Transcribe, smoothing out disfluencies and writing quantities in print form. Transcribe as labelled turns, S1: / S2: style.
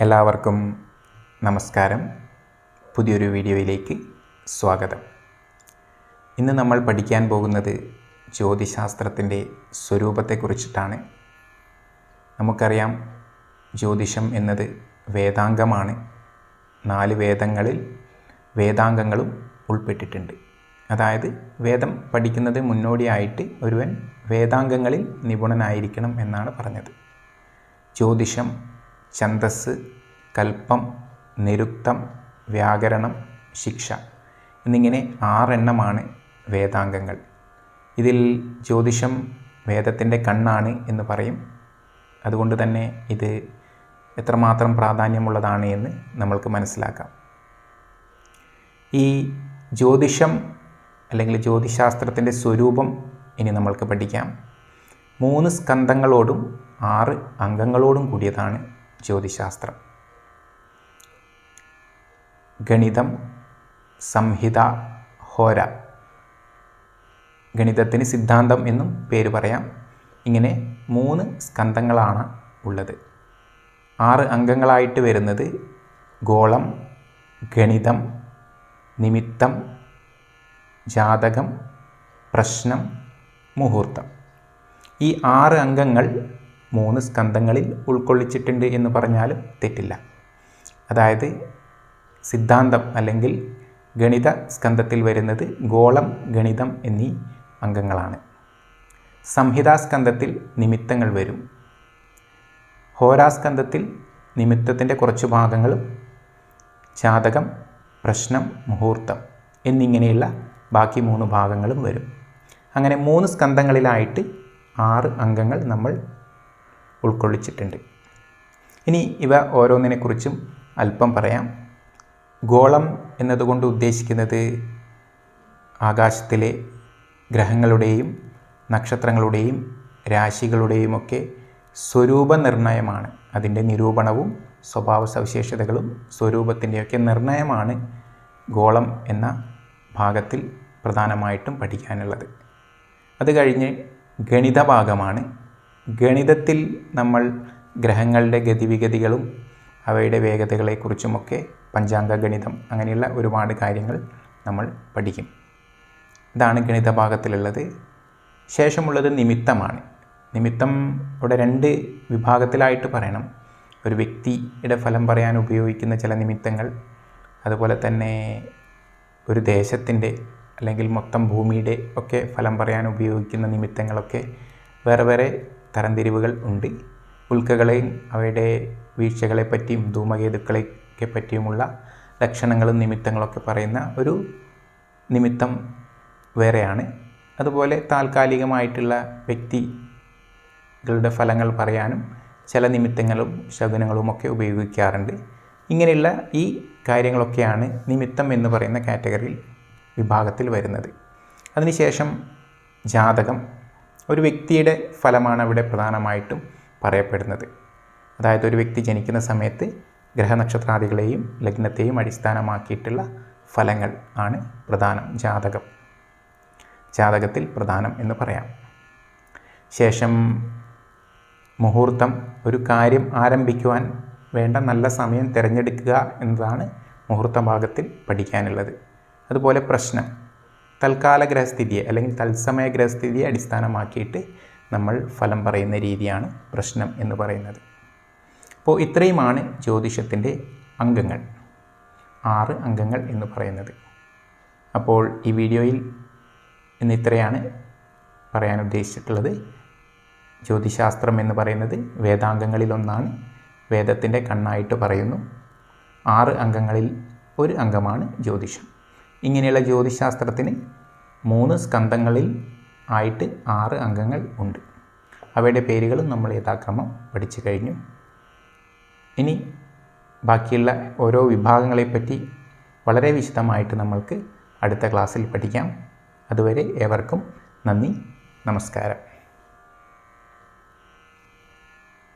S1: എല്ലാവർക്കും നമസ്കാരം. പുതിയൊരു വീഡിയോയിലേക്ക് സ്വാഗതം. ഇന്ന് നമ്മൾ പഠിക്കാൻ പോകുന്നത് ജ്യോതിശാസ്ത്രത്തിൻ്റെ സ്വരൂപത്തെക്കുറിച്ചിട്ടാണ്. നമുക്കറിയാം, ജ്യോതിഷം എന്നത് വേദാംഗമാണ്. 4 വേദങ്ങളിൽ വേദാംഗങ്ങളും ഉൾപ്പെട്ടിട്ടുണ്ട്. അതായത് വേദം പഠിക്കുന്നത് മുന്നോടിയായിട്ട് ഒരുവൻ വേദാംഗങ്ങളിൽ നിപുണനായിരിക്കണം എന്നാണ് പറഞ്ഞത്. ജ്യോതിഷം, ഛന്ദസ്, കൽപ്പം, നിരുക്തം, വ്യാകരണം, ശിക്ഷ എന്നിങ്ങനെ 6 എണ്ണമാണ് വേദാംഗങ്ങൾ. ഇതിൽ ജ്യോതിഷം വേദത്തിൻ്റെ കണ്ണാണ് എന്ന് പറയും. അതുകൊണ്ട് തന്നെ ഇത് എത്രമാത്രം പ്രാധാന്യമുള്ളതാണ് എന്ന് നമ്മൾക്ക് മനസ്സിലാക്കാം. ഈ ജ്യോതിഷം അല്ലെങ്കിൽ ജ്യോതിശാസ്ത്രത്തിൻ്റെ സ്വരൂപം ഇനി നമ്മൾക്ക് പഠിക്കാം. 3 സ്കന്ധങ്ങളോടും 6 അംഗങ്ങളോടും കൂടിയതാണ് ജ്യോതിശാസ്ത്രം. ഗണിതം, സംഹിത, ഹോര. ഗണിതത്തിന് സിദ്ധാന്തം എന്നും പേര് പറയാം. ഇങ്ങനെ 3 സ്കന്ധങ്ങളാണ് ഉള്ളത്. 6 അംഗങ്ങളായിട്ട് വരുന്നത് ഗോളം, ഗണിതം, നിമിത്തം, ജാതകം, പ്രശ്നം, മുഹൂർത്തം. ഈ 6 അംഗങ്ങൾ 3 സ്കന്ധങ്ങളിൽ ഉൾക്കൊള്ളിച്ചിട്ടുണ്ട് എന്ന് പറഞ്ഞാലും തെറ്റില്ല. അതായത് സിദ്ധാന്തം അല്ലെങ്കിൽ ഗണിത സ്കന്ധത്തിൽ വരുന്നത് ഗോളം, ഗണിതം എന്നീ അംഗങ്ങളാണ്. സംഹിതാസ്കന്ധത്തിൽ നിമിത്തങ്ങൾ വരും. ഹോരാസ്കന്ധത്തിൽ നിമിത്തത്തിൻ്റെ കുറച്ച് ഭാഗങ്ങളും ജാതകം, പ്രശ്നം, മുഹൂർത്തം എന്നിങ്ങനെയുള്ള ബാക്കി 3 ഭാഗങ്ങളും വരും. അങ്ങനെ 3 സ്കന്ധങ്ങളിലായിട്ട് 6 അംഗങ്ങൾ നമ്മൾ ഉൾക്കൊള്ളിച്ചിട്ടുണ്ട്. ഇനി ഇവ ഓരോന്നിനെക്കുറിച്ചും അല്പം പറയാം. ഗോളം എന്നതുകൊണ്ട് ഉദ്ദേശിക്കുന്നത് ആകാശത്തിലെ ഗ്രഹങ്ങളുടെയും നക്ഷത്രങ്ങളുടെയും രാശികളുടെയുമൊക്കെ സ്വരൂപ നിർണയമാണ്. അതിൻ്റെ നിരൂപണവും സ്വഭാവ സവിശേഷതകളും സ്വരൂപത്തിൻ്റെയൊക്കെ നിർണയമാണ് ഗോളം എന്ന ഭാഗത്തിൽ പ്രധാനമായിട്ടും പഠിക്കാനുള്ളത്. അത് കഴിഞ്ഞ് ഗണിത ഭാഗമാണ്. ഗണിതത്തിൽ നമ്മൾ ഗ്രഹങ്ങളുടെ ഗതിവിഗതികളും അവയുടെ വേഗതകളെക്കുറിച്ചുമൊക്കെ പഞ്ചാംഗ ഗണിതം അങ്ങനെയുള്ള ഒരുപാട് കാര്യങ്ങൾ നമ്മൾ പഠിക്കും. ഇതാണ് ഗണിത ഭാഗത്തിലുള്ളത്. ശേഷമുള്ളത് നിമിത്തമാണ്. നിമിത്തം ഇവിടെ 2 വിഭാഗത്തിലായിട്ട് പറയണം. ഒരു വ്യക്തിയുടെ ഫലം പറയാൻ ഉപയോഗിക്കുന്ന ചില നിമിത്തങ്ങൾ, അതുപോലെ തന്നെ ഒരു ദേശത്തിൻ്റെ അല്ലെങ്കിൽ മൊത്തം ഭൂമിയുടെ ഒക്കെ ഫലം പറയാൻ ഉപയോഗിക്കുന്ന നിമിത്തങ്ങളൊക്കെ വേറെ വേറെ തരംതിരിവുകൾ ഉണ്ട്. ഉൽക്കകളെയും അവയുടെ വീഴ്ചകളെപ്പറ്റിയും ധൂമകേതുക്കളെയൊക്കെ പറ്റിയുമുള്ള ലക്ഷണങ്ങളും നിമിത്തങ്ങളൊക്കെ പറയുന്ന ഒരു നിമിത്തം വേറെയാണ്. അതുപോലെ താൽക്കാലികമായിട്ടുള്ള വ്യക്തികളുടെ ഫലങ്ങൾ പറയാനും ചില നിമിത്തങ്ങളും ശകുനങ്ങളുമൊക്കെ ഉപയോഗിക്കാറുണ്ട്. ഇങ്ങനെയുള്ള ഈ കാര്യങ്ങളൊക്കെയാണ് നിമിത്തം എന്ന് പറയുന്ന കാറ്റഗറിയിൽ വിഭാഗത്തിൽ വരുന്നത്. അതിനുശേഷം ജാതകം, ഒരു വ്യക്തിയുടെ ഫലമാണ് അവിടെ പ്രധാനമായിട്ടും പറയപ്പെടുന്നത്. അതായത് ഒരു വ്യക്തി ജനിക്കുന്ന സമയത്ത് ഗ്രഹനക്ഷത്രാദികളെയും ലഗ്നത്തെയും അടിസ്ഥാനമാക്കിയിട്ടുള്ള ഫലങ്ങൾ ആണ് പ്രധാനം. ജാതകത്തിൽ പ്രധാനം എന്ന് പറയാം. ശേഷം മുഹൂർത്തം, ഒരു കാര്യം ആരംഭിക്കുവാൻ വേണ്ട നല്ല സമയം തിരഞ്ഞെടുക്കുക എന്നതാണ് മുഹൂർത്ത ഭാഗത്തിൽ പഠിക്കാനുള്ളത്. അതുപോലെ പ്രശ്നം, തൽക്കാല ഗ്രഹസ്ഥിതിയെ അല്ലെങ്കിൽ തത്സമയ ഗ്രഹസ്ഥിതിയെ അടിസ്ഥാനമാക്കിയിട്ട് നമ്മൾ ഫലം പറയുന്ന രീതിയാണ് പ്രശ്നം എന്ന് പറയുന്നത്. അപ്പോൾ ഇത്രയുമാണ് ജ്യോതിഷത്തിൻ്റെ അംഗങ്ങൾ, 6 അംഗങ്ങൾ എന്ന് പറയുന്നത്. അപ്പോൾ ഈ വീഡിയോയിൽ ഇന്ന് ഇത്രയാണ് പറയാൻ ഉദ്ദേശിച്ചിട്ടുള്ളത്. ജ്യോതിശാസ്ത്രം എന്ന് പറയുന്നത് വേദാംഗങ്ങളിലൊന്നാണ്. വേദത്തിൻ്റെ കണ്ണായിട്ട് പറയുന്നു. 6 അംഗങ്ങളിൽ ഒരു അംഗമാണ് ജ്യോതിഷം. ഇങ്ങനെയുള്ള ജ്യോതിശാസ്ത്രത്തിന് 3 സ്കന്ധങ്ങളിൽ ആയിട്ട് 6 അംഗങ്ങൾ ഉണ്ട്. അവയുടെ പേരുകളും നമ്മൾ യഥാക്രമം പഠിച്ചു കഴിഞ്ഞു. ഇനി ബാക്കിയുള്ള ഓരോ വിഭാഗങ്ങളെപ്പറ്റി വളരെ വിശദമായിട്ട് നമ്മൾക്ക് അടുത്ത ക്ലാസ്സിൽ പഠിക്കാം. അതുവരെ ഏവർക്കും നന്ദി, നമസ്കാരം.